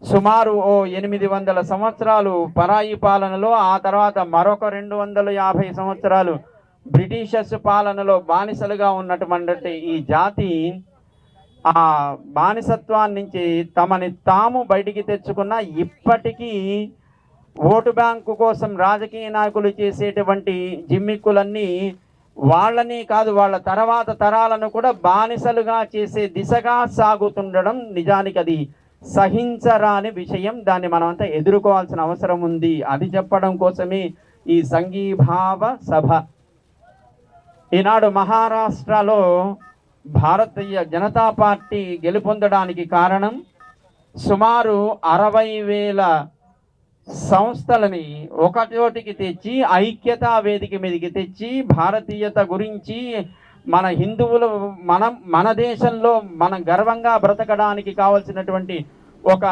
సుమారు ఓ 800 సంవత్సరాలు పరాయి పాలనలో, ఆ తర్వాత మరొక 250 సంవత్సరాలు బ్రిటిషర్స్ పాలనలో బానిసలుగా ఉన్నటువంటి ఈ జాతి ఆ బానిసత్వాన్ని నుంచి తమని తాము బయటికి తెచ్చుకున్న ఇప్పటికీ ఓటు బ్యాంకు కోసం రాజకీయ నాయకులు చేసేటువంటి జిమ్మిక్కులన్నీ వాళ్ళని కాదు, వాళ్ళ తర్వాత తరాలను కూడా బానిసలుగా చేసే దిశగా సాగుతుండడం నిజానికి అది సహించరాని విషయం. దాన్ని మనమంతా ఎదుర్కోవాల్సిన అవసరం ఉంది. అది చెప్పడం కోసమే ఈ సంఘీభావ సభ. ఈనాడు మహారాష్ట్రలో భారతీయ జనతా పార్టీ గెలుపొందడానికి కారణం సుమారు 60,000 సంస్థలని ఒకచోటికి తెచ్చి, ఐక్యతా వేదిక మీదకి తెచ్చి, భారతీయత గురించి, మన హిందువులు మన దేశంలో మనం గర్వంగా బ్రతకడానికి కావలసినటువంటి ఒక